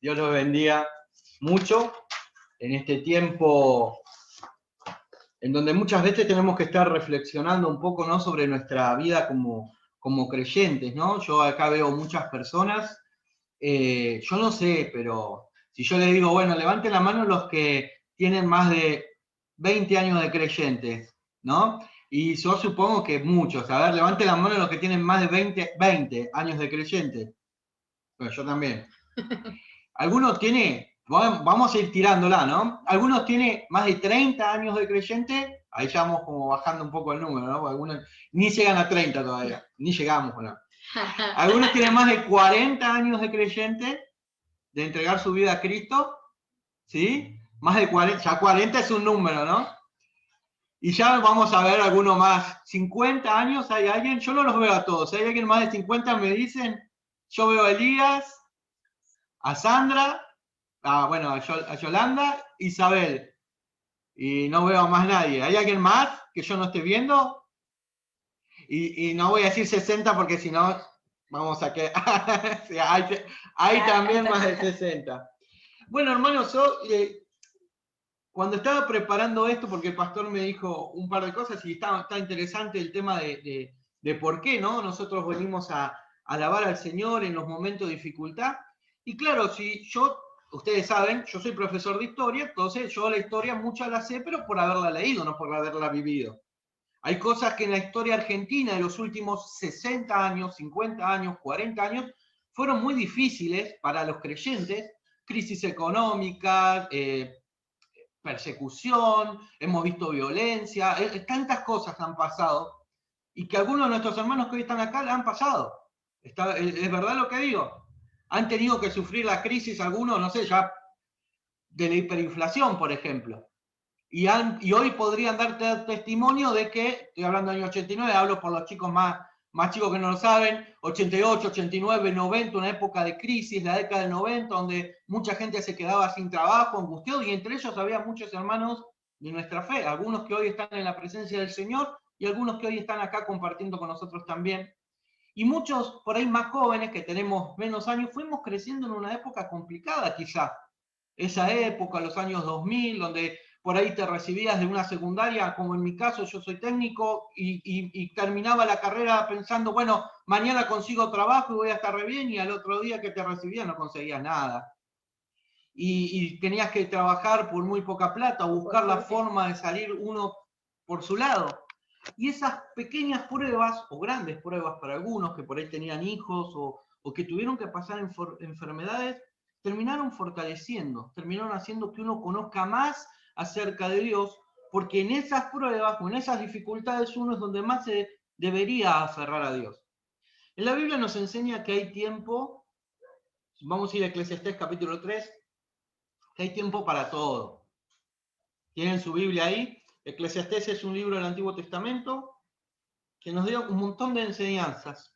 Dios los bendiga mucho en este tiempo en donde muchas veces tenemos que estar reflexionando un poco, ¿no?, sobre nuestra vida como creyentes, ¿no? Yo acá veo muchas personas, yo no sé, pero si yo les digo, bueno, levanten la mano los que tienen más de 20 años de creyentes, ¿no? Y yo supongo que muchos. A ver, levanten la mano los que tienen más de 20 años de creyentes. Bueno, yo también. Algunos tiene, vamos a ir tirándola, ¿no? Algunos tiene más de 30 años de creyente, ahí ya vamos como bajando un poco el número, ¿no? Porque algunos ni llegan a 30 todavía, ni llegamos, ¿no? Algunos tienen más de 40 años de creyente, de entregar su vida a Cristo, ¿sí? Más de 40, ya 40 es un número, ¿no? Y ya vamos a ver alguno más. 50 años, ¿hay alguien? Yo no los veo a todos. ¿Hay alguien más de 50? Me dicen. Yo veo a Elías, a Sandra, bueno, a Yolanda, Isabel. Y no veo a más nadie. ¿Hay alguien más que yo no esté viendo? Y no voy a decir 60 porque si no, vamos a que... sí, hay también más de 60. Bueno, hermanos, yo cuando estaba preparando esto, porque el pastor me dijo un par de cosas y está interesante el tema de por qué, ¿no? Nosotros venimos a alabar al Señor en los momentos de dificultad. Y claro, si yo, ustedes saben, yo soy profesor de historia, entonces yo la historia mucha la sé, pero por haberla leído, no por haberla vivido. Hay cosas que en la historia argentina de los últimos 60 años, 50 años, 40 años, fueron muy difíciles para los creyentes, crisis económica, persecución, hemos visto violencia, tantas cosas han pasado y que algunos de nuestros hermanos que hoy están acá le han pasado. Es verdad lo que digo. Han tenido que sufrir la crisis algunos, no sé, ya de la hiperinflación, por ejemplo. Y hoy podrían darte testimonio de que, estoy hablando del año 89, hablo por los chicos más chicos que no lo saben, 88, 89, 90, una época de crisis, la década del 90, donde mucha gente se quedaba sin trabajo, angustiado, y entre ellos había muchos hermanos de nuestra fe, algunos que hoy están en la presencia del Señor y algunos que hoy están acá compartiendo con nosotros también. Y muchos por ahí más jóvenes que tenemos menos años, fuimos creciendo en una época complicada quizá. Esa época, los años 2000, donde por ahí te recibías de una secundaria, como en mi caso, yo soy técnico, y terminaba la carrera pensando, bueno, mañana consigo trabajo y voy a estar re bien, y al otro día que te recibías no conseguías nada. Y tenías que trabajar por muy poca plata, buscar la forma de salir uno por su lado. Y esas pequeñas pruebas, o grandes pruebas para algunos que por ahí tenían hijos o que tuvieron que pasar enfermedades, terminaron fortaleciendo, terminaron haciendo que uno conozca más acerca de Dios, porque en esas pruebas o en esas dificultades uno es donde más se debería aferrar a Dios. En la Biblia nos enseña que hay tiempo, vamos a ir a Eclesiastés capítulo 3, que hay tiempo para todo. ¿Tienen su Biblia ahí? Eclesiastés es un libro del Antiguo Testamento que nos dio un montón de enseñanzas.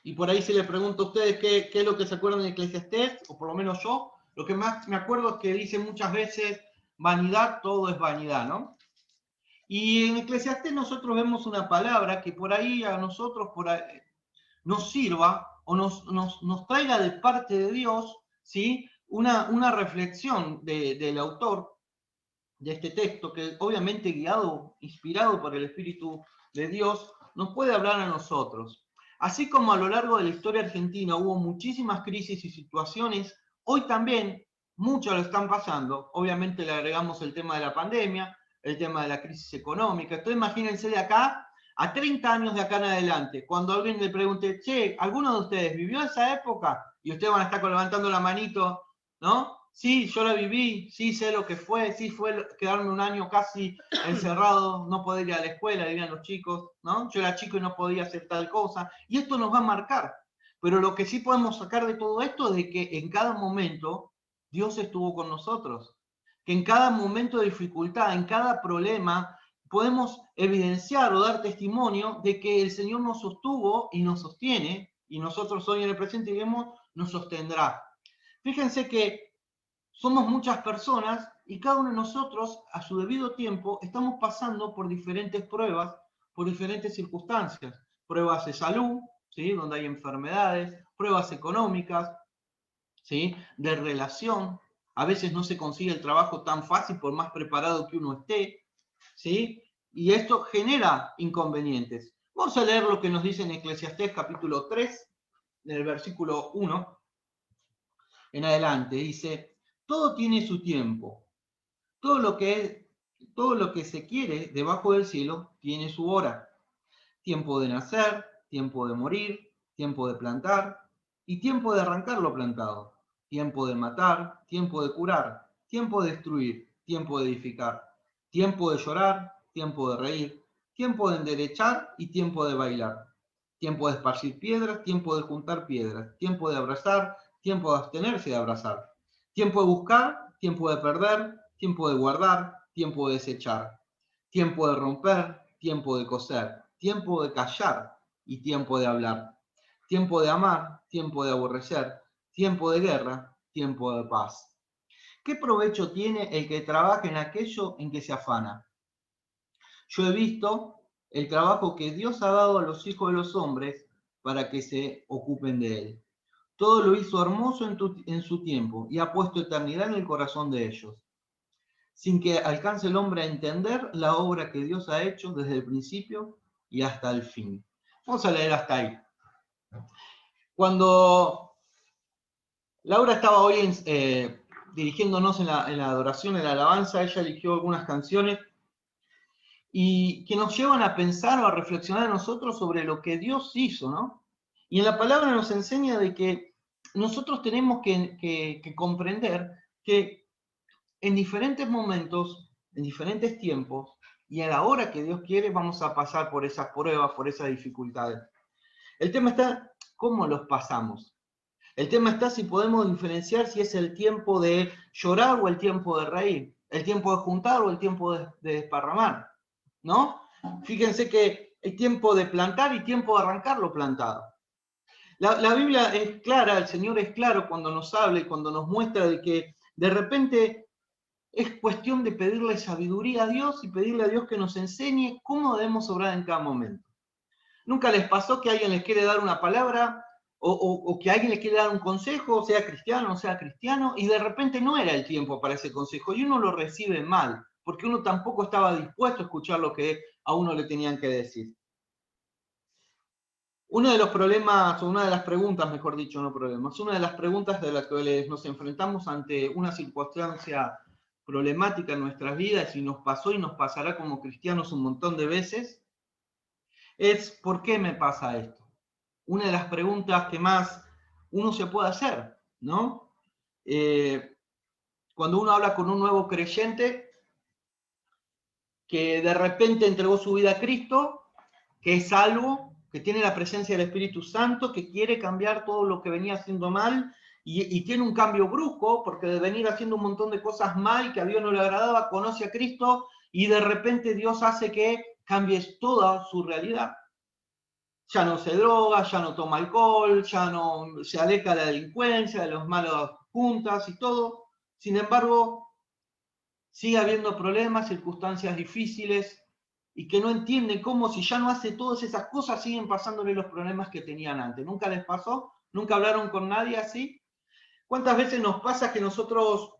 Y por ahí se les pregunto a ustedes qué es lo que se acuerdan de Eclesiastés, o por lo menos yo, lo que más me acuerdo es que dice muchas veces, vanidad, todo es vanidad, ¿no? Y en Eclesiastés nosotros vemos una palabra que por ahí a nosotros nos sirva o nos traiga de parte de Dios, ¿sí? Una reflexión del autor de este texto, que obviamente guiado, inspirado por el Espíritu de Dios, nos puede hablar a nosotros. Así como a lo largo de la historia argentina hubo muchísimas crisis y situaciones, hoy también muchos lo están pasando. Obviamente le agregamos el tema de la pandemia, el tema de la crisis económica. Entonces imagínense de acá a 30 años de acá en adelante, cuando alguien le pregunte, che, ¿alguno de ustedes vivió esa época? Y ustedes van a estar levantando la manito, ¿no? Sí, yo la viví, sí sé lo que fue, sí fue quedarme un año casi encerrado, no poder ir a la escuela, dirían los chicos, ¿no? Yo era chico y no podía hacer tal cosa, y esto nos va a marcar. Pero lo que sí podemos sacar de todo esto es de que en cada momento Dios estuvo con nosotros, que en cada momento de dificultad, en cada problema, podemos evidenciar o dar testimonio de que el Señor nos sostuvo y nos sostiene, y nosotros hoy en el presente vemos, nos sostendrá. Fíjense que somos muchas personas y cada uno de nosotros, a su debido tiempo, estamos pasando por diferentes pruebas, por diferentes circunstancias. Pruebas de salud, ¿sí?, donde hay enfermedades, pruebas económicas, ¿sí? De relación. A veces no se consigue el trabajo tan fácil por más preparado que uno esté, ¿sí? Y esto genera inconvenientes. Vamos a leer lo que nos dice en Eclesiastés capítulo 3, en el versículo 1 en adelante. Dice, todo tiene su tiempo. Todo lo que se quiere debajo del cielo tiene su hora. Tiempo de nacer, tiempo de morir, tiempo de plantar y tiempo de arrancar lo plantado. Tiempo de matar, tiempo de curar, tiempo de destruir, tiempo de edificar. Tiempo de llorar, tiempo de reír, tiempo de enderechar y tiempo de bailar. Tiempo de esparcir piedras, tiempo de juntar piedras. Tiempo de abrazar, tiempo de abstenerse de abrazar. Tiempo de buscar, tiempo de perder, tiempo de guardar, tiempo de desechar. Tiempo de romper, tiempo de coser. Tiempo de callar y tiempo de hablar. Tiempo de amar, tiempo de aborrecer. Tiempo de guerra, tiempo de paz. ¿Qué provecho tiene el que trabaja en aquello en que se afana? Yo he visto el trabajo que Dios ha dado a los hijos de los hombres para que se ocupen de él. Todo lo hizo hermoso en su tiempo y ha puesto eternidad en el corazón de ellos, sin que alcance el hombre a entender la obra que Dios ha hecho desde el principio y hasta el fin. Vamos a leer hasta ahí. Cuando Laura estaba hoy dirigiéndonos en la adoración, en la alabanza, ella eligió algunas canciones y que nos llevan a pensar o a reflexionar a nosotros sobre lo que Dios hizo, ¿no? Y en la palabra nos enseña de que nosotros tenemos que comprender que en diferentes momentos, en diferentes tiempos, y a la hora que Dios quiere, vamos a pasar por esas pruebas, por esas dificultades. El tema está cómo los pasamos. El tema está si podemos diferenciar si es el tiempo de llorar o el tiempo de reír, el tiempo de juntar o el tiempo de desparramar, ¿no? Fíjense que hay tiempo de plantar y tiempo de arrancar lo plantado. La Biblia es clara, el Señor es claro cuando nos habla y cuando nos muestra de que de repente es cuestión de pedirle sabiduría a Dios y pedirle a Dios que nos enseñe cómo debemos obrar en cada momento. ¿Nunca les pasó que alguien les quiere dar una palabra o que alguien les quiere dar un consejo, sea cristiano o sea cristiano, y de repente no era el tiempo para ese consejo y uno lo recibe mal, porque uno tampoco estaba dispuesto a escuchar lo que a uno le tenían que decir? Uno de los problemas, o una de las preguntas, mejor dicho, no problemas, una de las preguntas de las que nos enfrentamos ante una circunstancia problemática en nuestras vidas y nos pasó y nos pasará como cristianos un montón de veces, es ¿por qué me pasa esto? Una de las preguntas que más uno se puede hacer, ¿no? Cuando uno habla con un nuevo creyente que de repente entregó su vida a Cristo, que es salvo, que tiene la presencia del Espíritu Santo, que quiere cambiar todo lo que venía haciendo mal y tiene un cambio brusco, porque de venir haciendo un montón de cosas mal que a Dios no le agradaba, conoce a Cristo y de repente Dios hace que cambie toda su realidad. Ya no se droga, ya no toma alcohol, ya no se aleja de la delincuencia, de los malos juntas y todo. Sin embargo, sigue habiendo problemas, circunstancias difíciles y que no entienden cómo si ya no hace todas esas cosas siguen pasándole los problemas que tenían antes. ¿Nunca les pasó? ¿Nunca hablaron con nadie así? ¿Cuántas veces nos pasa que nosotros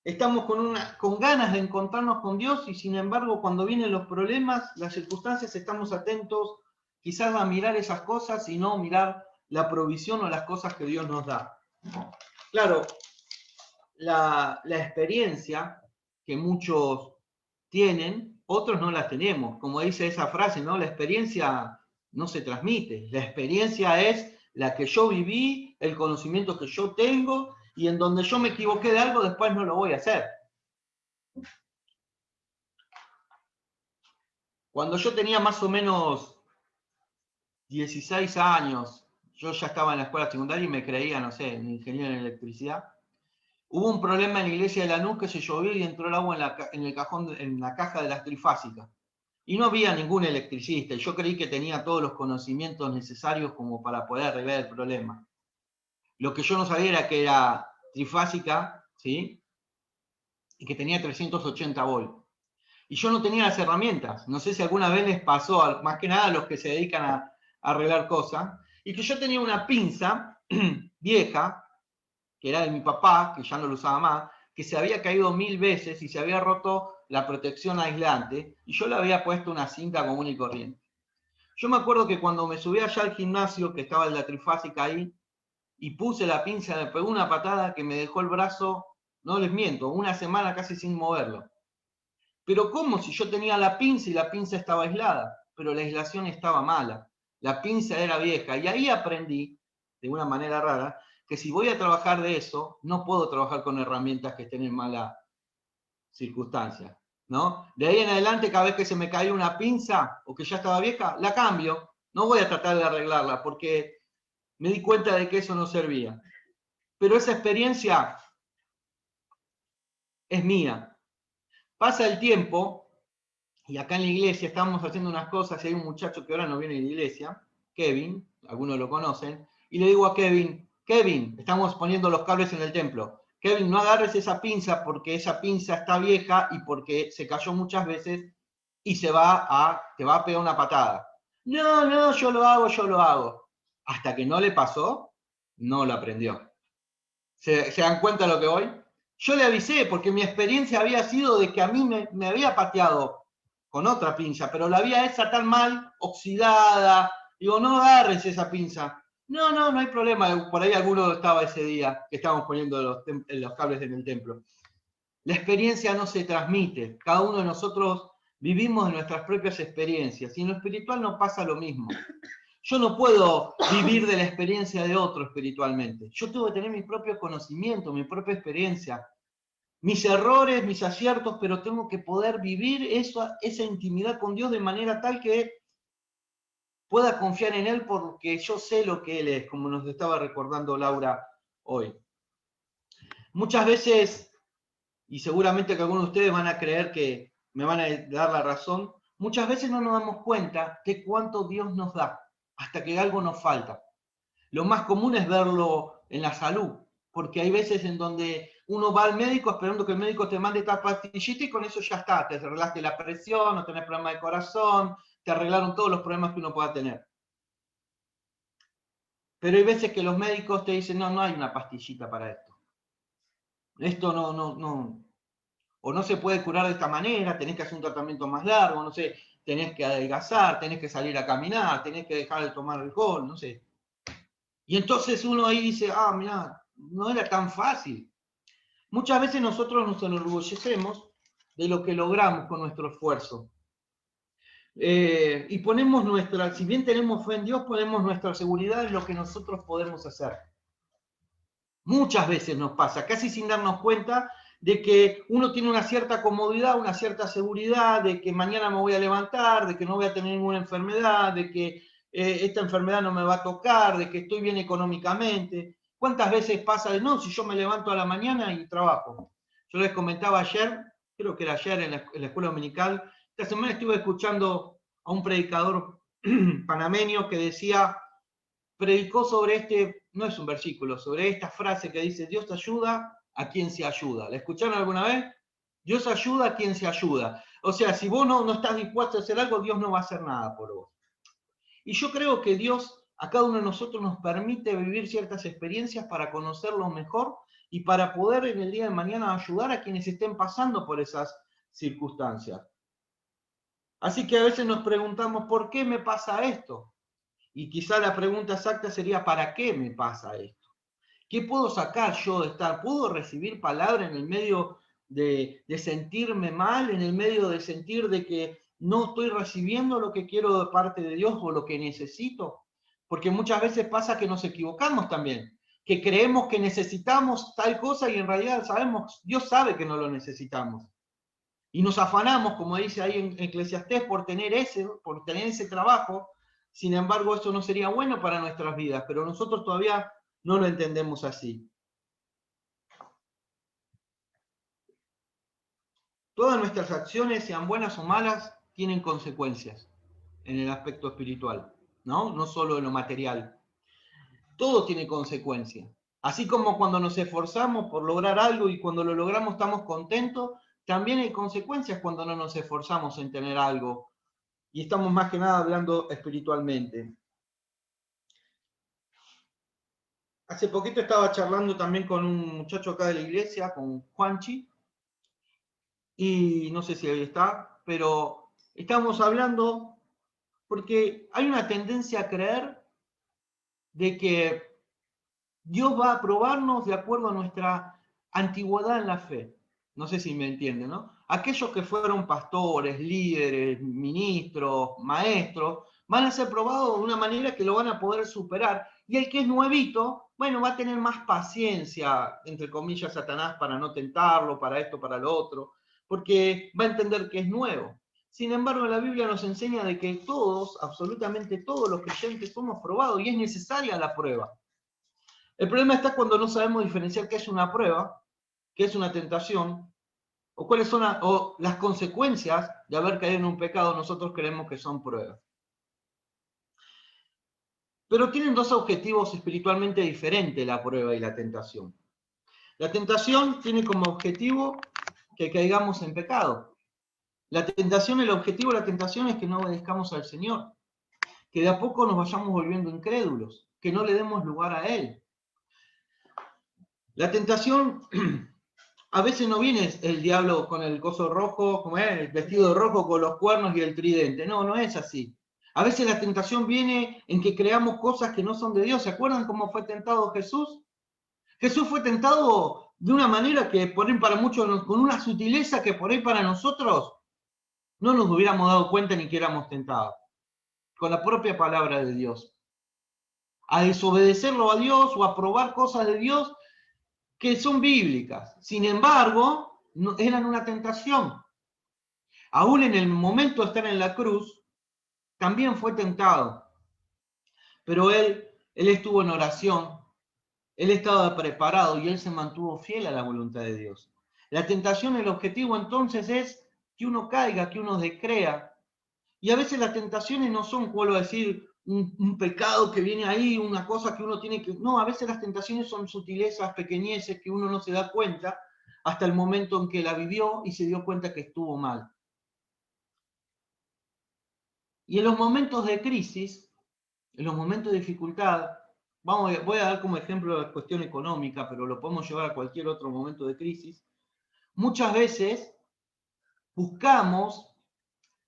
estamos con ganas de encontrarnos con Dios y sin embargo cuando vienen los problemas, las circunstancias, estamos atentos quizás a mirar esas cosas y no mirar la provisión o las cosas que Dios nos da? Claro, la experiencia que muchos tienen, otros no la tenemos. Como dice esa frase, ¿no? La experiencia no se transmite. La experiencia es la que yo viví, el conocimiento que yo tengo, y en donde yo me equivoqué de algo, después no lo voy a hacer. Cuando yo tenía más o menos 16 años, yo ya estaba en la escuela secundaria y me creía, no sé, ingeniero en electricidad. Hubo un problema en la iglesia de Lanús que se llovió y entró el agua en el cajón, en la caja de las trifásicas. Y no había ningún electricista. Yo creí que tenía todos los conocimientos necesarios como para poder arreglar el problema. Lo que yo no sabía era que era trifásica, ¿sí? Y que tenía 380 volts. Y yo no tenía las herramientas. No sé si alguna vez les pasó, más que nada a los que se dedican a arreglar cosas, y que yo tenía una pinza vieja, que era de mi papá, que ya no lo usaba más, que se había caído 1000 veces y se había roto la protección aislante, y yo le había puesto una cinta común y corriente. Yo me acuerdo que cuando me subí allá al gimnasio, que estaba en la trifásica ahí, y puse la pinza, me pegó una patada que me dejó el brazo, no les miento, una semana casi sin moverlo. Pero ¿cómo? Si yo tenía la pinza y la pinza estaba aislada, pero la aislación estaba mala, la pinza era vieja, y ahí aprendí, de una manera rara, que si voy a trabajar de eso, no puedo trabajar con herramientas que estén en mala circunstancia, ¿no? De ahí en adelante, cada vez que se me caía una pinza o que ya estaba vieja, la cambio, no voy a tratar de arreglarla, porque me di cuenta de que eso no servía. Pero esa experiencia es mía. Pasa el tiempo, y acá en la iglesia estamos haciendo unas cosas, y hay un muchacho que ahora no viene de la iglesia, Kevin, algunos lo conocen, y le digo a Kevin, Kevin, estamos poniendo los cables en el templo, Kevin, no agarres esa pinza porque esa pinza está vieja y porque se cayó muchas veces y te va a pegar una patada. No, no, yo lo hago, yo lo hago. Hasta que no le pasó, no lo aprendió. ¿Se dan cuenta de lo que voy? Yo le avisé porque mi experiencia había sido de que a mí me había pateado con otra pinza, pero la había esa tan mal, oxidada. Digo, no agarres esa pinza. No, no, no hay problema. Por ahí alguno estaba ese día que estábamos poniendo los cables en el templo. La experiencia no se transmite. Cada uno de nosotros vivimos nuestras propias experiencias. Y en lo espiritual no pasa lo mismo. Yo no puedo vivir de la experiencia de otro espiritualmente. Yo tengo que tener mi propio conocimiento, mi propia experiencia, mis errores, mis aciertos, pero tengo que poder vivir esa intimidad con Dios de manera tal que pueda confiar en Él porque yo sé lo que Él es, como nos estaba recordando Laura hoy. Muchas veces, y seguramente que algunos de ustedes van a creer que me van a dar la razón, muchas veces no nos damos cuenta de cuánto Dios nos da, hasta que algo nos falta. Lo más común es verlo en la salud, porque hay veces en donde uno va al médico esperando que el médico te mande esta pastillita y con eso ya está, te arreglaste la presión, no tenés problema de corazón, te arreglaron todos los problemas que uno pueda tener. Pero hay veces que los médicos te dicen, no, no hay una pastillita para esto. Esto no, o no se puede curar de esta manera, tenés que hacer un tratamiento más largo, no sé, tenés que adelgazar, tenés que salir a caminar, tenés que dejar de tomar alcohol, no sé. Y entonces uno ahí dice, mirá, no era tan fácil. Muchas veces nosotros nos enorgullecemos de lo que logramos con nuestro esfuerzo. Y ponemos si bien tenemos fe en Dios, ponemos nuestra seguridad en lo que nosotros podemos hacer. Muchas veces nos pasa, casi sin darnos cuenta, de que uno tiene una cierta comodidad, una cierta seguridad, de que mañana me voy a levantar, de que no voy a tener ninguna enfermedad, de que esta enfermedad no me va a tocar, de que estoy bien económicamente. ¿Cuántas veces pasa de no, si yo me levanto a la mañana y trabajo? Yo les comentaba ayer, creo que era ayer en la escuela dominical, esta semana estuve escuchando a un predicador panameño que decía, predicó sobre no es un versículo, sobre esta frase que dice, Dios ayuda a quien se ayuda. ¿La escucharon alguna vez? Dios ayuda a quien se ayuda. O sea, si vos no estás dispuesto a hacer algo, Dios no va a hacer nada por vos. Y yo creo que Dios a cada uno de nosotros nos permite vivir ciertas experiencias para conocerlo mejor y para poder en el día de mañana ayudar a quienes estén pasando por esas circunstancias. Así que a veces nos preguntamos, ¿por qué me pasa esto? Y quizá la pregunta exacta sería, ¿para qué me pasa esto? ¿Qué puedo sacar yo de estar? ¿Puedo recibir palabra en el medio de sentirme mal, en el medio de sentir de que no estoy recibiendo lo que quiero de parte de Dios o lo que necesito? Porque muchas veces pasa que nos equivocamos también, que creemos que necesitamos tal cosa y en realidad sabemos, Dios sabe que no lo necesitamos. Y nos afanamos, como dice ahí en Eclesiastés, por tener ese trabajo. Sin embargo, eso no sería bueno para nuestras vidas, pero nosotros todavía no lo entendemos así. Todas nuestras acciones, sean buenas o malas, tienen consecuencias en el aspecto espiritual, ¿no? No solo en lo material. Todo tiene consecuencias. Así como cuando nos esforzamos por lograr algo y cuando lo logramos estamos contentos, también hay consecuencias cuando no nos esforzamos en tener algo. Y estamos más que nada hablando espiritualmente. Hace poquito estaba charlando también con un muchacho acá de la iglesia, con Juanchi, y no sé si ahí está, pero estábamos hablando porque hay una tendencia a creer de que Dios va a probarnos de acuerdo a nuestra antigüedad en la fe. No sé si me entienden, ¿no? Aquellos que fueron pastores, líderes, ministros, maestros, van a ser probados de una manera que lo van a poder superar. Y el que es nuevito, bueno, va a tener más paciencia, entre comillas, Satanás, para no tentarlo, para esto, para lo otro, porque va a entender que es nuevo. Sin embargo, la Biblia nos enseña de que todos, absolutamente todos los creyentes somos probados y es necesaria la prueba. El problema está cuando no sabemos diferenciar qué es una prueba, qué es una tentación, o cuáles son las consecuencias de haber caído en un pecado. Nosotros creemos que son pruebas. Pero tienen dos objetivos espiritualmente diferentes, la prueba y la tentación. La tentación tiene como objetivo que caigamos en pecado. La tentación, el objetivo de la tentación es que no obedezcamos al Señor, que de a poco nos vayamos volviendo incrédulos, que no le demos lugar a Él. La tentación, a veces no viene el diablo con el coso rojo, como es, el vestido rojo con los cuernos y el tridente. No, no es así. A veces la tentación viene en que creamos cosas que no son de Dios. ¿Se acuerdan cómo fue tentado Jesús? Jesús fue tentado de una manera que por ahí para muchos, con una sutileza que por ahí para nosotros no nos hubiéramos dado cuenta ni que éramos tentados. Con la propia palabra de Dios. A desobedecerlo a Dios o a probar cosas de Dios que son bíblicas. Sin embargo, no, eran una tentación. Aún en el momento de estar en la cruz, también fue tentado. Pero él estuvo en oración, él estaba preparado y él se mantuvo fiel a la voluntad de Dios. La tentación, el objetivo entonces es que uno caiga, que uno descrea. Y a veces las tentaciones no son, vuelvo a decir, un pecado que viene ahí, una cosa que uno tiene que... No, a veces las tentaciones son sutilezas, pequeñeces que uno no se da cuenta hasta el momento en que la vivió y se dio cuenta que estuvo mal. Y en los momentos de crisis, en los momentos de dificultad, voy a dar como ejemplo la cuestión económica, pero lo podemos llevar a cualquier otro momento de crisis, muchas veces buscamos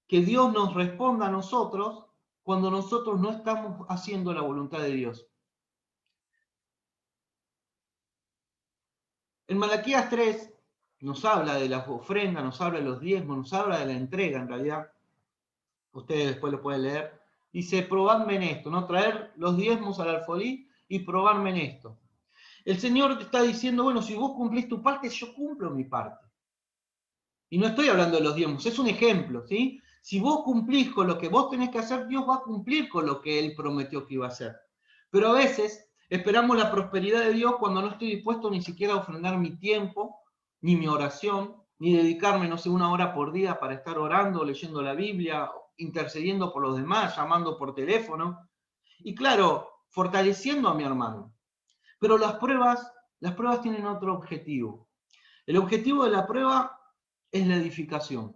que Dios nos responda a nosotros cuando nosotros no estamos haciendo la voluntad de Dios. En Malaquías 3 nos habla de las ofrendas, nos habla de los diezmos, nos habla de la entrega en realidad. Ustedes después lo pueden leer. Dice, probadme en esto, ¿no? Traer los diezmos al alfolí y probarme en esto. El Señor te está diciendo, bueno, si vos cumplís tu parte, yo cumplo mi parte. Y no estoy hablando de los diezmos, es un ejemplo, ¿sí? Si vos cumplís con lo que vos tenés que hacer, Dios va a cumplir con lo que Él prometió que iba a hacer. Pero a veces esperamos la prosperidad de Dios cuando no estoy dispuesto ni siquiera a ofrendar mi tiempo, ni mi oración, ni dedicarme, no sé, 1 hora por día para estar orando, leyendo la Biblia, intercediendo por los demás, llamando por teléfono. Y claro, fortaleciendo a mi hermano. Pero las pruebas tienen otro objetivo. El objetivo de la prueba es la edificación.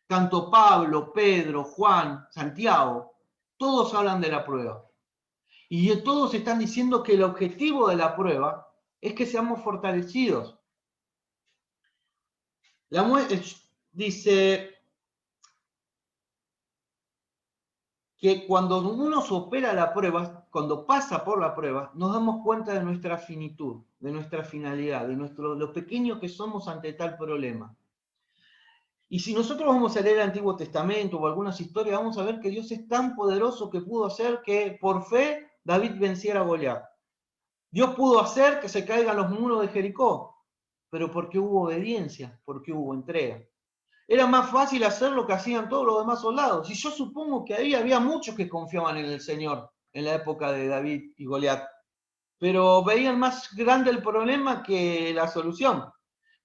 Tanto Pablo, Pedro, Juan, Santiago, todos hablan de la prueba. Y todos están diciendo que el objetivo de la prueba es que seamos fortalecidos. Dice que cuando uno supera la prueba, cuando pasa por la prueba, nos damos cuenta de nuestra finitud, de nuestra finalidad, de lo pequeños que somos ante tal problema. Y si nosotros vamos a leer el Antiguo Testamento o algunas historias, vamos a ver que Dios es tan poderoso que pudo hacer que por fe David venciera a Goliat. Dios pudo hacer que se caigan los muros de Jericó, pero porque hubo obediencia, porque hubo entrega. Era más fácil hacer lo que hacían todos los demás soldados. Y yo supongo que ahí había muchos que confiaban en el Señor en la época de David y Goliat, pero veían más grande el problema que la solución.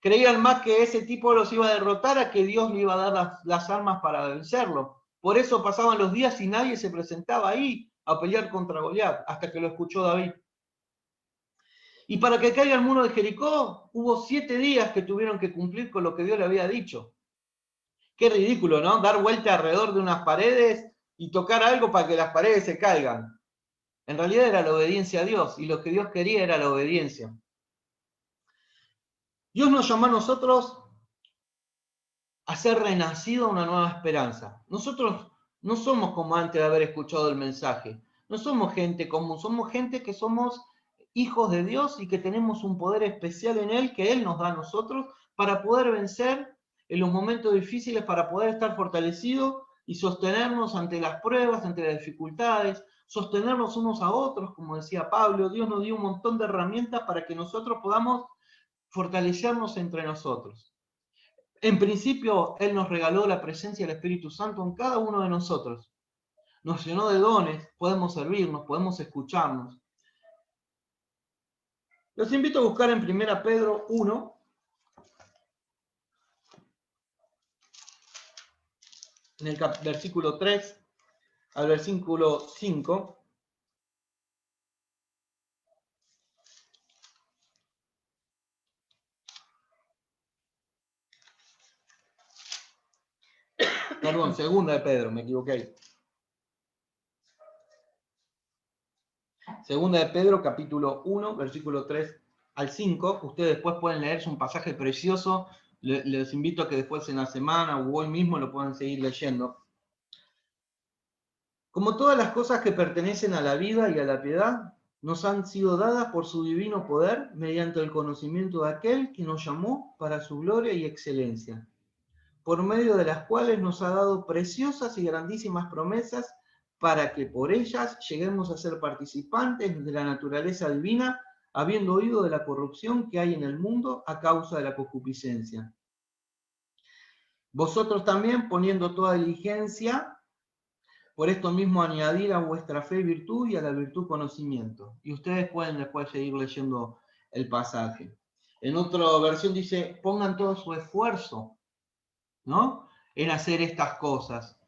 Creían más que ese tipo los iba a derrotar a que Dios le iba a dar las armas para vencerlo. Por eso pasaban los días y nadie se presentaba ahí a pelear contra Goliat, hasta que lo escuchó David. Y para que caiga el muro de Jericó, hubo 7 días que tuvieron que cumplir con lo que Dios le había dicho. Qué ridículo, ¿no? Dar vuelta alrededor de unas paredes y tocar algo para que las paredes se caigan. En realidad era la obediencia a Dios, y lo que Dios quería era la obediencia. Dios nos llamó a nosotros a ser renacido una nueva esperanza. Nosotros no somos como antes de haber escuchado el mensaje. No somos gente común, somos gente que somos hijos de Dios y que tenemos un poder especial en Él que Él nos da a nosotros para poder vencer en los momentos difíciles, para poder estar fortalecidos y sostenernos ante las pruebas, ante las dificultades, sostenernos unos a otros, como decía Pablo. Dios nos dio un montón de herramientas para que nosotros podamos fortalecernos entre nosotros. En principio, Él nos regaló la presencia del Espíritu Santo en cada uno de nosotros. Nos llenó de dones, podemos servirnos, podemos escucharnos. Los invito a buscar en 1 Pedro 1, en el versículo 3 al versículo 5. Perdón, 2 de Pedro, me equivoqué. 2 de Pedro, capítulo 1, versículo 3 al 5. Ustedes después pueden leerse un pasaje precioso. Les invito a que después en la semana o hoy mismo lo puedan seguir leyendo. Como todas las cosas que pertenecen a la vida y a la piedad, nos han sido dadas por su divino poder mediante el conocimiento de aquel que nos llamó para su gloria y excelencia, por medio de las cuales nos ha dado preciosas y grandísimas promesas para que por ellas lleguemos a ser participantes de la naturaleza divina, habiendo oído de la corrupción que hay en el mundo a causa de la concupiscencia. Vosotros también, poniendo toda diligencia, por esto mismo añadir a vuestra fe virtud y a la virtud conocimiento. Y ustedes pueden después seguir leyendo el pasaje. En otra versión dice, pongan todo su esfuerzo, ¿no?, en hacer estas cosas.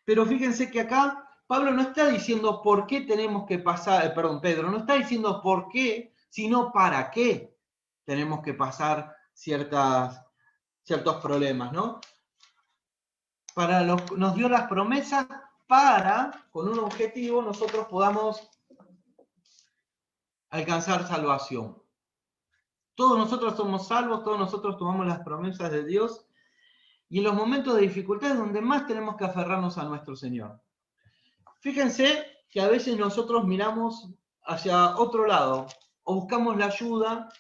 Pero fíjense que acá Pablo no está diciendo por qué tenemos que pasar, Pedro no está diciendo por qué, sino para qué tenemos que pasar ciertos problemas, ¿no? Nos dio las promesas para, con un objetivo, nosotros podamos alcanzar salvación. Todos nosotros somos salvos, todos nosotros tomamos las promesas de Dios, y en los momentos de dificultad es donde más tenemos que aferrarnos a nuestro Señor. Fíjense que a veces nosotros miramos hacia otro lado, o buscamos la ayuda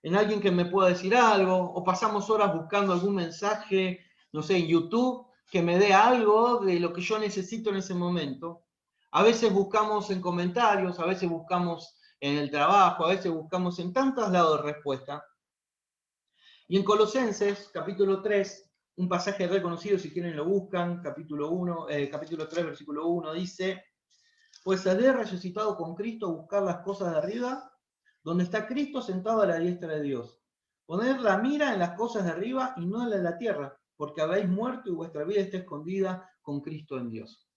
en alguien que me pueda decir algo, o pasamos horas buscando algún mensaje, no sé, en YouTube, que me dé algo de lo que yo necesito en ese momento. A veces buscamos en comentarios, a veces buscamos en el trabajo, a veces buscamos en tantos lados de respuesta. Y en Colosenses, capítulo 3, un pasaje reconocido, si quieren lo buscan, capítulo 3, versículo 1, dice: pues habéis resucitado con Cristo a buscar las cosas de arriba, donde está Cristo sentado a la diestra de Dios. Poned la mira en las cosas de arriba y no en la de la tierra, porque habéis muerto y vuestra vida está escondida con Cristo en Dios.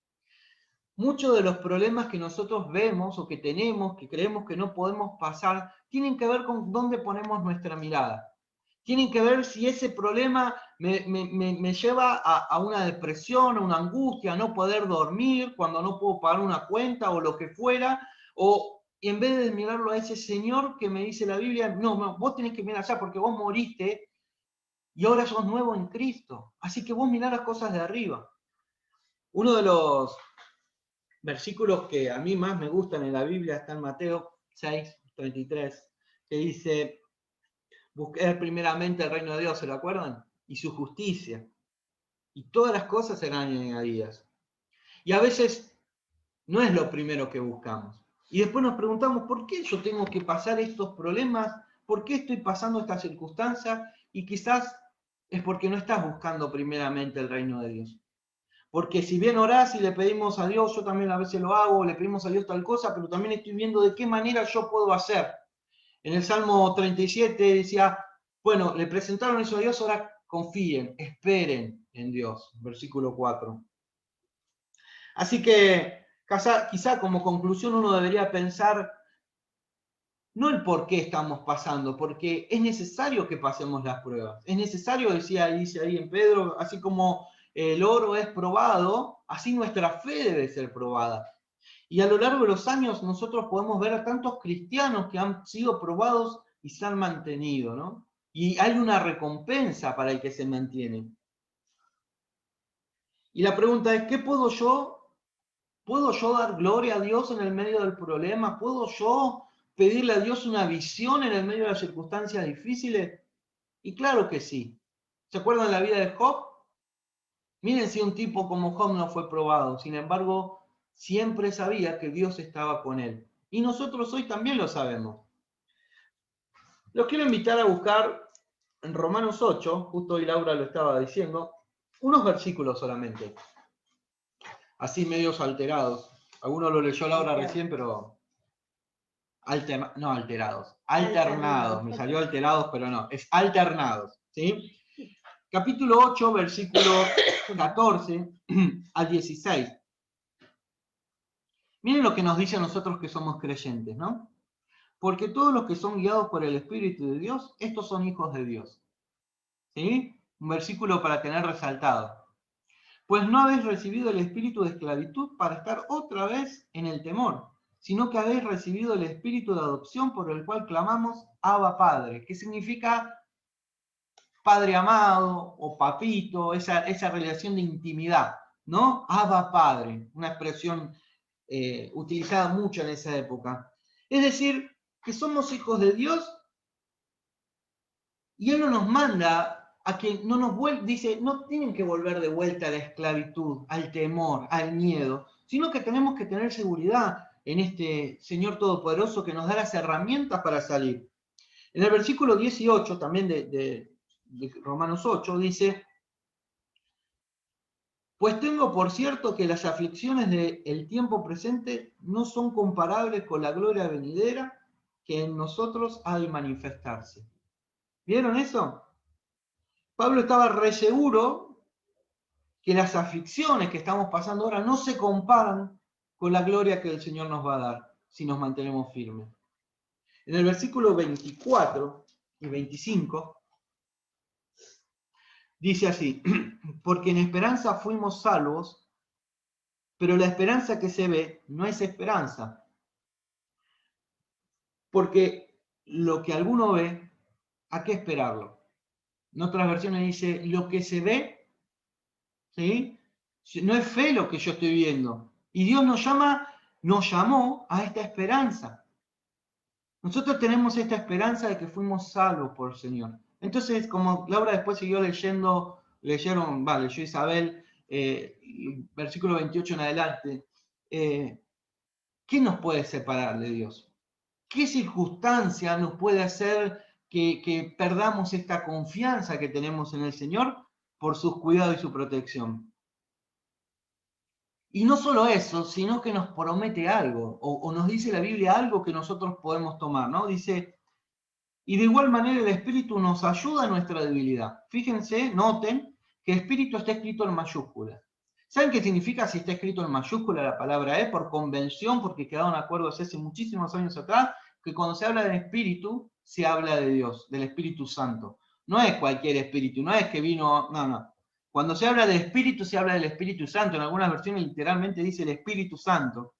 Muchos de los problemas que nosotros vemos o que tenemos, que creemos que no podemos pasar, tienen que ver con dónde ponemos nuestra mirada. Tienen que ver si ese problema me lleva a una depresión, a una angustia, a no poder dormir, cuando no puedo pagar una cuenta o lo que fuera, o en vez de mirarlo a ese Señor que me dice la Biblia, no, vos tenés que mirar allá porque vos moriste y ahora sos nuevo en Cristo. Así que vos mirá las cosas de arriba. Uno de los versículos que a mí más me gustan en la Biblia está en Mateo 6:33, que dice: buscar primeramente el reino de Dios, ¿se lo acuerdan? Y su justicia. Y todas las cosas serán añadidas. Y a veces no es lo primero que buscamos. Y después nos preguntamos, ¿por qué yo tengo que pasar estos problemas? ¿Por qué estoy pasando estas circunstancias? Y quizás es porque no estás buscando primeramente el reino de Dios. Porque si bien orás y le pedimos a Dios, yo también a veces lo hago, le pedimos a Dios tal cosa, pero también estoy viendo de qué manera yo puedo hacer. En el Salmo 37 decía, bueno, le presentaron eso a Dios, ahora confíen, esperen en Dios, versículo 4. Así que quizá como conclusión uno debería pensar, no el por qué estamos pasando, porque es necesario que pasemos las pruebas. Es necesario, dice ahí en Pedro, así como el oro es probado, así nuestra fe debe ser probada. Y a lo largo de los años nosotros podemos ver a tantos cristianos que han sido probados y se han mantenido, ¿no? Y hay una recompensa para el que se mantiene. Y la pregunta es, ¿qué puedo yo? ¿Puedo yo dar gloria a Dios en el medio del problema? ¿Puedo yo pedirle a Dios una visión en el medio de las circunstancias difíciles? Y claro que sí. ¿Se acuerdan la vida de Job? Miren si un tipo como Job no fue probado. Sin embargo, siempre sabía que Dios estaba con él. Y nosotros hoy también lo sabemos. Los quiero invitar a buscar en Romanos 8, justo hoy Laura lo estaba diciendo, unos versículos solamente, así medios alterados. Alguno lo leyó Laura recién, pero no alterados, alternados. Me salió alterados, pero no, es alternados. ¿Sí? Capítulo 8, versículo 14 al 16. Miren lo que nos dice a nosotros que somos creyentes, ¿no? Porque todos los que son guiados por el Espíritu de Dios, estos son hijos de Dios. ¿Sí? Un versículo para tener resaltado. Pues no habéis recibido el espíritu de esclavitud para estar otra vez en el temor, sino que habéis recibido el espíritu de adopción por el cual clamamos Abba Padre, que significa Padre amado o papito, esa relación de intimidad, ¿no? Abba Padre, una expresión utilizada mucho en esa época. Es decir, que somos hijos de Dios y Él no nos manda a que no nos vuelva, dice, no tienen que volver de vuelta a la esclavitud, al temor, al miedo, sino que tenemos que tener seguridad en este Señor Todopoderoso que nos da las herramientas para salir. En el versículo 18 también de Romanos 8 dice, pues tengo por cierto que las aflicciones del tiempo presente no son comparables con la gloria venidera que en nosotros ha de manifestarse. ¿Vieron eso? Pablo estaba re seguro que las aflicciones que estamos pasando ahora no se comparan con la gloria que el Señor nos va a dar si nos mantenemos firmes. En el versículo 24 y 25 dice así, porque en esperanza fuimos salvos, pero la esperanza que se ve no es esperanza. Porque lo que alguno ve, ¿a qué esperarlo? En otras versiones dice, lo que se ve, ¿sí? No es fe lo que yo estoy viendo. Y Dios nos llamó a esta esperanza. Nosotros tenemos esta esperanza de que fuimos salvos por el Señor. Entonces, como Laura después siguió leyó Isabel, versículo 28 en adelante, ¿qué nos puede separar de Dios? ¿Qué circunstancia nos puede hacer que perdamos esta confianza que tenemos en el Señor por sus cuidados y su protección? Y no solo eso, sino que nos promete algo, o nos dice la Biblia algo que nosotros podemos tomar, ¿no? Dice, y de igual manera el Espíritu nos ayuda en nuestra debilidad. Fíjense, noten, que Espíritu está escrito en mayúsculas. ¿Saben qué significa si está escrito en mayúscula la palabra por convención, porque quedaron acuerdos hace muchísimos años atrás, que cuando se habla del Espíritu, se habla de Dios, del Espíritu Santo. No es cualquier Espíritu, no es que vino, no. Cuando se habla de Espíritu, se habla del Espíritu Santo. En algunas versiones literalmente dice el Espíritu Santo.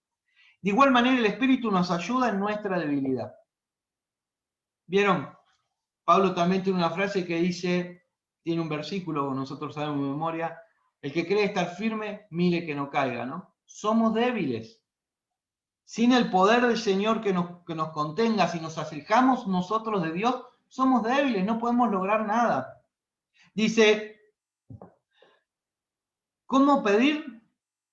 De igual manera, el Espíritu nos ayuda en nuestra debilidad. ¿Vieron? Pablo también tiene una frase que dice, tiene un versículo, nosotros sabemos de memoria, el que cree estar firme, mire que no caiga, ¿no? Somos débiles. Sin el poder del Señor que nos contenga, si nos alejamos nosotros de Dios, somos débiles, no podemos lograr nada. Dice, ¿cómo pedir?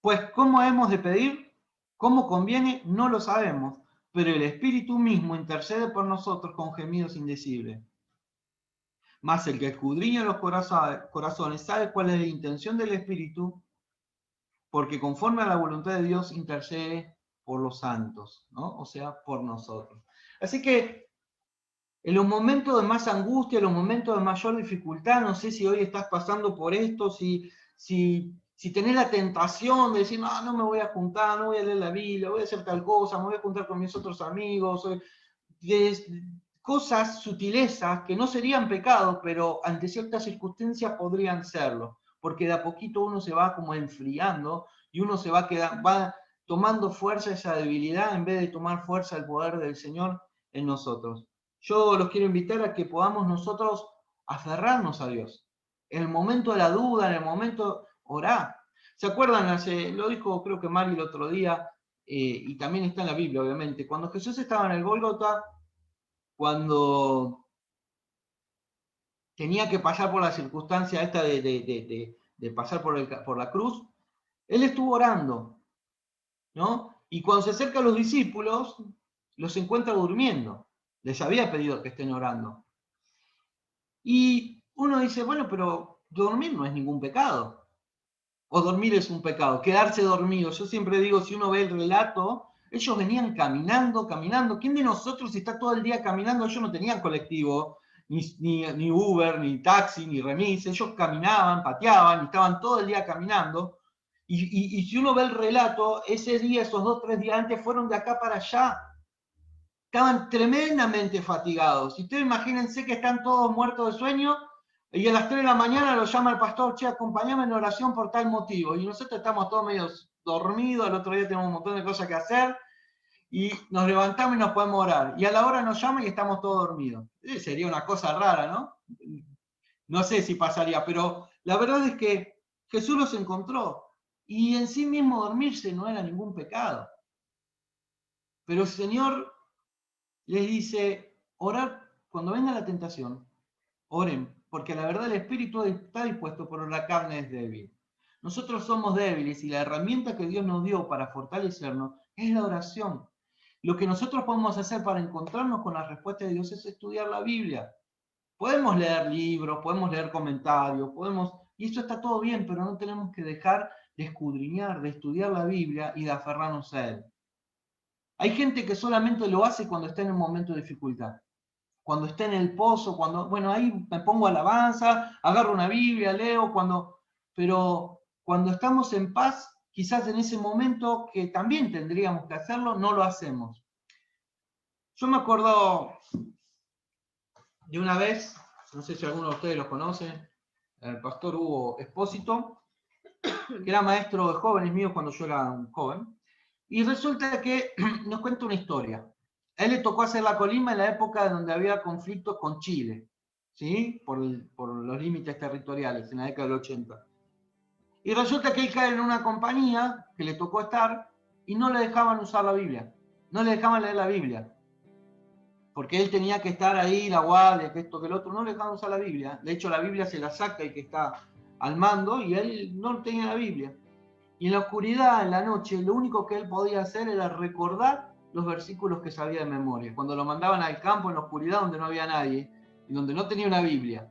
Pues ¿cómo hemos de pedir? ¿Cómo conviene? No lo sabemos, pero el Espíritu mismo intercede por nosotros con gemidos indecibles. Mas el que escudriña los corazones sabe cuál es la intención del Espíritu, porque conforme a la voluntad de Dios intercede por los santos, ¿no? O sea, por nosotros. Así que en los momentos de más angustia, en los momentos de mayor dificultad, no sé si hoy estás pasando por esto, si tenés la tentación de decir, no me voy a juntar, no voy a leer la Biblia, voy a hacer tal cosa, me voy a juntar con mis otros amigos, cosas, sutilezas, que no serían pecados, pero ante ciertas circunstancias podrían serlo, porque de a poquito uno se va como enfriando y uno se va tomando fuerza esa debilidad en vez de tomar fuerza el poder del Señor en nosotros. Yo los quiero invitar a que podamos nosotros aferrarnos a Dios. En el momento de la duda, en el momento, orar. ¿Se acuerdan? Lo dijo creo que Mari el otro día, y también está en la Biblia, obviamente. Cuando Jesús estaba en el Gólgota, cuando tenía que pasar por la circunstancia esta de pasar por la cruz, él estuvo orando, ¿no? Y cuando se acerca a los discípulos, los encuentra durmiendo. Les había pedido que estén orando. Y uno dice, bueno, pero dormir no es ningún pecado. O dormir es un pecado, quedarse dormido. Yo siempre digo, si uno ve el relato, ellos venían caminando, caminando. ¿Quién de nosotros está todo el día caminando? Ellos no tenían colectivo, ni Uber, ni taxi, ni remis. Ellos caminaban, pateaban y estaban todo el día caminando. Y si uno ve el relato, ese día, esos 2 o 3 días antes, fueron de acá para allá. Estaban tremendamente fatigados. Y ustedes imagínense que están todos muertos de sueño y a las 3 de la mañana lo llama el pastor, che, acompáñame en oración por tal motivo. Y nosotros estamos todos medio dormidos, el otro día tenemos un montón de cosas que hacer y nos levantamos y nos podemos orar. Y a la hora nos llama y estamos todos dormidos. Sería una cosa rara, ¿no? No sé si pasaría, pero la verdad es que Jesús los encontró y en sí mismo dormirse no era ningún pecado. Pero el Señor les dice, orar cuando venga la tentación, oren, porque la verdad el espíritu está dispuesto, pero la carne es débil. Nosotros somos débiles y la herramienta que Dios nos dio para fortalecernos es la oración. Lo que nosotros podemos hacer para encontrarnos con la respuesta de Dios es estudiar la Biblia. Podemos leer libros, podemos leer comentarios, y eso está todo bien, pero no tenemos que dejar de escudriñar, de estudiar la Biblia y de aferrarnos a Él. Hay gente que solamente lo hace cuando está en un momento de dificultad. Cuando está en el pozo, bueno, ahí me pongo alabanza, agarro una Biblia, leo, pero cuando estamos en paz, quizás en ese momento que también tendríamos que hacerlo, no lo hacemos. Yo me acuerdo de una vez, no sé si alguno de ustedes lo conoce, el pastor Hugo Espósito, que era maestro de jóvenes míos cuando yo era un joven, y resulta que nos cuenta una historia. A él le tocó hacer la colima en la época donde había conflictos con Chile, ¿sí? Por los límites territoriales, en la década del 80. Y resulta que él cae en una compañía que le tocó estar y no le dejaban usar la Biblia, no le dejaban leer la Biblia, porque él tenía que estar ahí, la guardia, que esto, que el otro, no le dejaban usar la Biblia. De hecho, la Biblia se la saca el que está al mando y él no tenía la Biblia. Y en la oscuridad, en la noche, lo único que él podía hacer era recordar los versículos que sabía de memoria. Cuando lo mandaban al campo en la oscuridad donde no había nadie y donde no tenía una Biblia.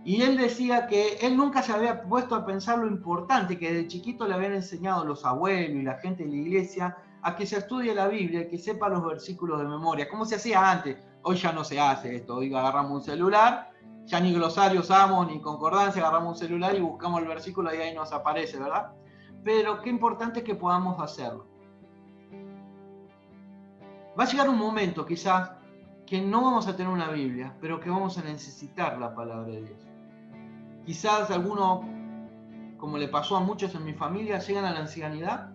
Y él decía que él nunca se había puesto a pensar lo importante que desde chiquito le habían enseñado los abuelos y la gente de la iglesia a que se estudie la Biblia y que sepa los versículos de memoria, como se hacía antes. Hoy ya no se hace esto, hoy agarramos un celular, ya ni glosario usamos ni concordancia, agarramos un celular y buscamos el versículo y ahí nos aparece, ¿verdad? Pero qué importante es que podamos hacerlo. Va a llegar un momento quizás que no vamos a tener una Biblia, pero que vamos a necesitar la palabra de Dios. Quizás alguno, como le pasó a muchos en mi familia, llegan a la ancianidad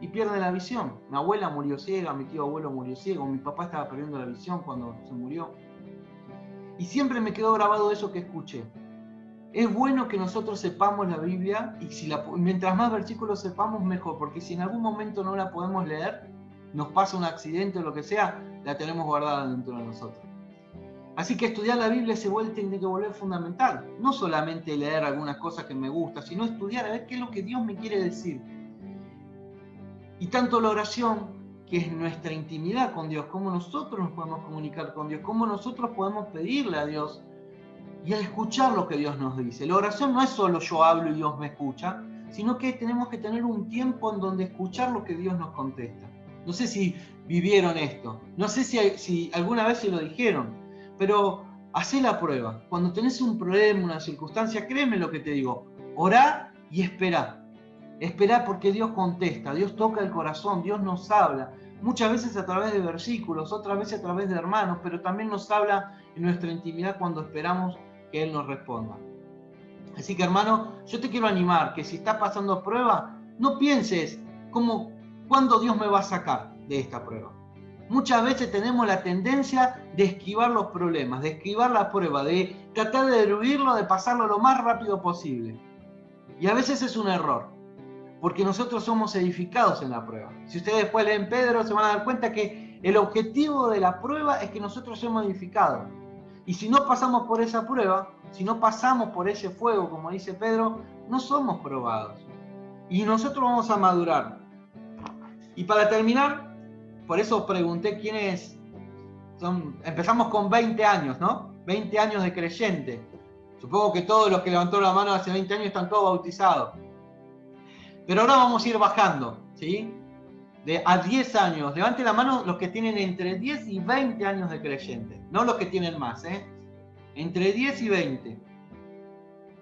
y pierden la visión. Mi abuela murió ciega, mi tío abuelo murió ciego, mi papá estaba perdiendo la visión cuando se murió. Y siempre me quedó grabado eso que escuché. Es bueno que nosotros sepamos la Biblia y mientras más versículos sepamos, mejor, porque si en algún momento no la podemos leer, nos pasa un accidente o lo que sea, la tenemos guardada dentro de nosotros. Así que estudiar la Biblia tiene que volver fundamental. No solamente leer algunas cosas que me gustan, sino estudiar a ver qué es lo que Dios me quiere decir. Y tanto la oración, que es nuestra intimidad con Dios, cómo nosotros nos podemos comunicar con Dios, cómo nosotros podemos pedirle a Dios y al escuchar lo que Dios nos dice. La oración no es solo yo hablo y Dios me escucha, sino que tenemos que tener un tiempo en donde escuchar lo que Dios nos contesta. No sé si vivieron esto, no sé si alguna vez se lo dijeron, pero hacé la prueba. Cuando tenés un problema, una circunstancia, créeme lo que te digo, orá y esperá. Esperá porque Dios contesta, Dios toca el corazón, Dios nos habla. Muchas veces a través de versículos, otras veces a través de hermanos, pero también nos habla en nuestra intimidad cuando esperamos que Él nos responda. Así que hermano, yo te quiero animar que si estás pasando prueba, no pienses cómo ¿Cuándo Dios me va a sacar de esta prueba? Muchas veces tenemos la tendencia de esquivar los problemas, de esquivar la prueba, de tratar de eludirlo, de pasarlo lo más rápido posible. Y a veces es un error, porque nosotros somos edificados en la prueba. Si ustedes después leen Pedro, se van a dar cuenta que el objetivo de la prueba es que nosotros somos edificados. Y si no pasamos por esa prueba, si no pasamos por ese fuego, como dice Pedro, no somos probados. Y nosotros vamos a madurar. Y para terminar, por eso pregunté quiénes son. Empezamos con 20 años, ¿no? 20 años de creyente. Supongo que todos los que levantaron la mano hace 20 años están todos bautizados. Pero ahora vamos a ir bajando, ¿sí? A 10 años. Levante la mano los que tienen entre 10 y 20 años de creyente. No los que tienen más, ¿eh? Entre 10 y 20.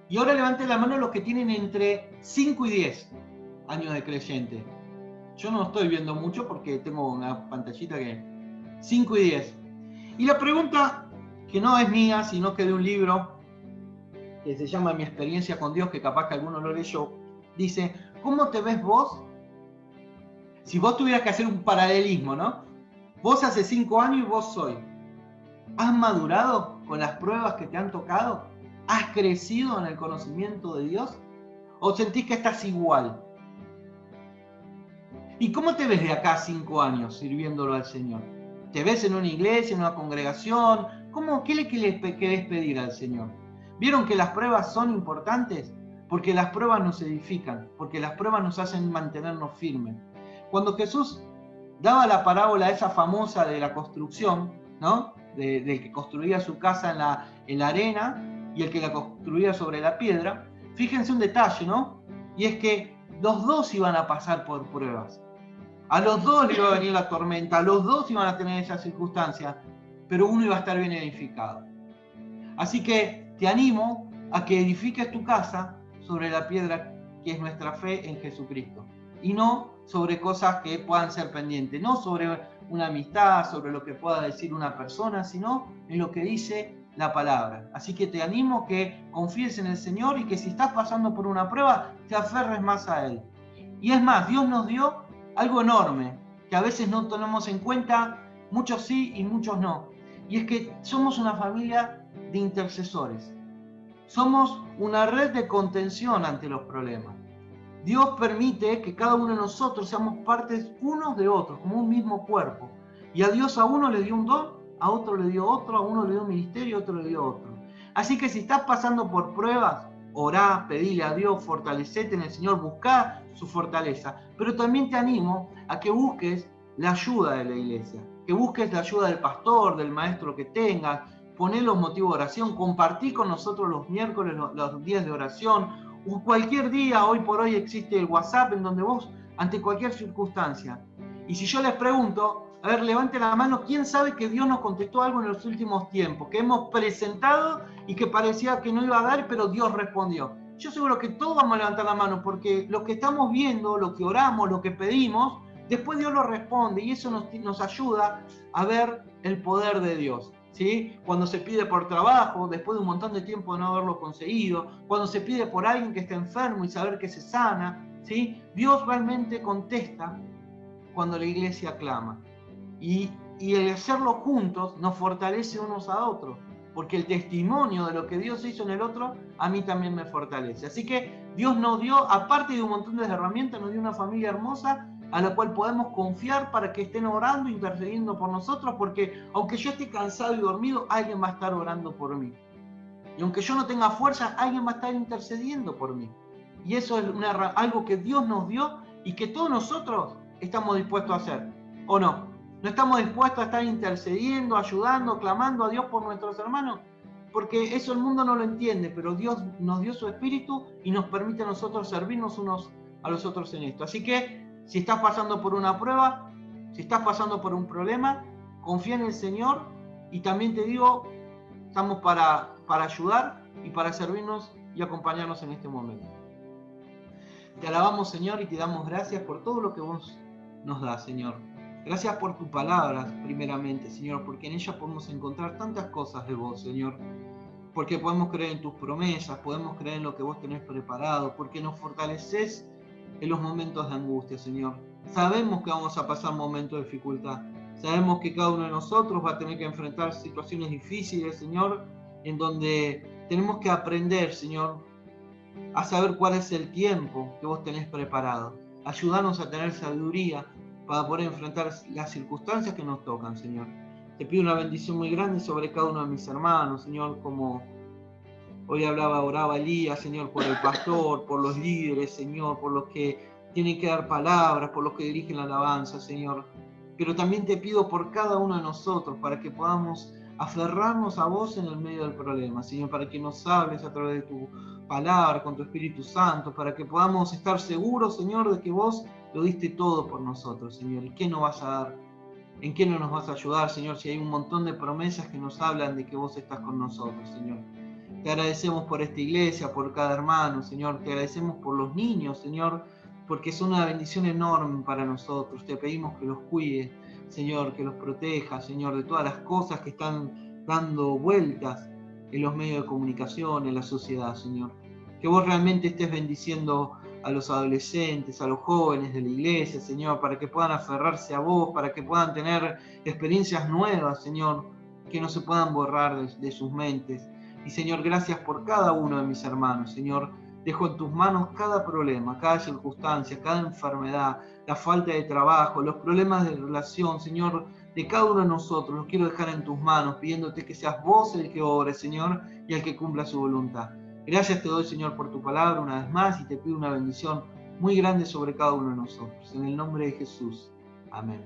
Y ahora levante la mano los que tienen entre 5 y 10 años de creyente. Yo no estoy viendo mucho porque tengo una pantallita que... 5 y 10. Y la pregunta, que no es mía, sino que de un libro que se llama Mi experiencia con Dios, que capaz que alguno lo leyó, dice, ¿cómo te ves vos? Si vos tuvieras que hacer un paralelismo, ¿no? Vos hace 5 años y vos hoy. ¿Has madurado con las pruebas que te han tocado? ¿Has crecido en el conocimiento de Dios? ¿O sentís que estás igual? ¿Y cómo te ves de acá a 5 años sirviéndolo al Señor? ¿Te ves en una iglesia, en una congregación? ¿Qué le querés pedir al Señor? ¿Vieron que las pruebas son importantes? Porque las pruebas nos edifican, porque las pruebas nos hacen mantenernos firmes. Cuando Jesús daba la parábola esa famosa de la construcción, ¿no? Del que construía su casa en la arena y el que la construía sobre la piedra, fíjense un detalle, ¿no? Y es que los dos iban a pasar por pruebas. A los dos le iba a venir la tormenta, a los dos iban a tener esas circunstancias, pero uno iba a estar bien edificado. Así que te animo a que edifiques tu casa sobre la piedra que es nuestra fe en Jesucristo. Y no sobre cosas que puedan ser pendientes, no sobre una amistad, sobre lo que pueda decir una persona, sino en lo que dice la palabra. Así que te animo a que confíes en el Señor y que si estás pasando por una prueba, te aferres más a Él. Y es más, Dios nos dio algo enorme, que a veces no tenemos en cuenta, muchos sí y muchos no. Y es que somos una familia de intercesores. Somos una red de contención ante los problemas. Dios permite que cada uno de nosotros seamos partes unos de otros, como un mismo cuerpo. Y a Dios a uno le dio un don, a otro le dio otro, a uno le dio un ministerio, a otro le dio otro. Así que si estás pasando por pruebas, orá, pedile a Dios, fortalecete en el Señor, buscá su fortaleza. Pero también te animo a que busques la ayuda de la iglesia, que busques la ayuda del pastor, del maestro que tengas, poner los motivos de oración, compartir con nosotros los miércoles, los días de oración, o cualquier día, hoy por hoy existe el WhatsApp en donde vos, ante cualquier circunstancia. Y si yo les pregunto, a ver, levante la mano, ¿quién sabe que Dios nos contestó algo en los últimos tiempos? Que hemos presentado y que parecía que no iba a dar, pero Dios respondió. Yo seguro que todos vamos a levantar la mano, porque lo que estamos viendo, lo que oramos, lo que pedimos, después Dios lo responde y eso nos ayuda a ver el poder de Dios. ¿Sí? Cuando se pide por trabajo, después de un montón de tiempo de no haberlo conseguido, cuando se pide por alguien que está enfermo y saber que se sana, ¿sí? Dios realmente contesta cuando la iglesia clama. Y el hacerlo juntos nos fortalece unos a otros, porque el testimonio de lo que Dios hizo en el otro, a mí también me fortalece. Así que Dios nos dio, aparte de un montón de herramientas, nos dio una familia hermosa a la cual podemos confiar para que estén orando, intercediendo por nosotros, porque aunque yo esté cansado y dormido, alguien va a estar orando por mí. Y aunque yo no tenga fuerza, alguien va a estar intercediendo por mí. Y eso es algo que Dios nos dio y que todos nosotros estamos dispuestos a hacer, ¿o no? ¿No estamos dispuestos a estar intercediendo, ayudando, clamando a Dios por nuestros hermanos? Porque eso el mundo no lo entiende, pero Dios nos dio su espíritu y nos permite a nosotros servirnos unos a los otros en esto. Así que si estás pasando por una prueba, si estás pasando por un problema, confía en el Señor y también te digo, estamos para ayudar y para servirnos y acompañarnos en este momento. Te alabamos, Señor, y te damos gracias por todo lo que vos nos das, Señor. Gracias por tus palabras, primeramente, Señor, porque en ellas podemos encontrar tantas cosas de vos, Señor. Porque podemos creer en tus promesas, podemos creer en lo que vos tenés preparado, porque nos fortaleces en los momentos de angustia, Señor. Sabemos que vamos a pasar momentos de dificultad. Sabemos que cada uno de nosotros va a tener que enfrentar situaciones difíciles, Señor, en donde tenemos que aprender, Señor, a saber cuál es el tiempo que vos tenés preparado. Ayúdanos a tener sabiduría para poder enfrentar las circunstancias que nos tocan, Señor. Te pido una bendición muy grande sobre cada uno de mis hermanos, Señor, como hoy oraba Elías, Señor, por el pastor, por los líderes, Señor, por los que tienen que dar palabras, por los que dirigen la alabanza, Señor. Pero también te pido por cada uno de nosotros, para que podamos aferrarnos a vos en el medio del problema, Señor, para que nos hables a través de tu palabra, con tu Espíritu Santo, para que podamos estar seguros, Señor, de que vos lo diste todo por nosotros, Señor. ¿Y qué nos vas a dar? ¿En qué no nos vas a ayudar, Señor? Si hay un montón de promesas que nos hablan de que vos estás con nosotros, Señor. Te agradecemos por esta iglesia, por cada hermano, Señor. Te agradecemos por los niños, Señor, porque son una bendición enorme para nosotros. Te pedimos que los cuides, Señor, que los proteja, Señor, de todas las cosas que están dando vueltas en los medios de comunicación, en la sociedad, Señor. Que vos realmente estés bendiciendo a los adolescentes, a los jóvenes de la iglesia, Señor, para que puedan aferrarse a vos, para que puedan tener experiencias nuevas, Señor, que no se puedan borrar de sus mentes. Y Señor, gracias por cada uno de mis hermanos, Señor. Dejo en tus manos cada problema, cada circunstancia, cada enfermedad, la falta de trabajo, los problemas de relación, Señor, de cada uno de nosotros. Los quiero dejar en tus manos, pidiéndote que seas vos el que obre, Señor, y el que cumpla su voluntad. Gracias te doy, Señor, por tu palabra una vez más, y te pido una bendición muy grande sobre cada uno de nosotros. En el nombre de Jesús. Amén.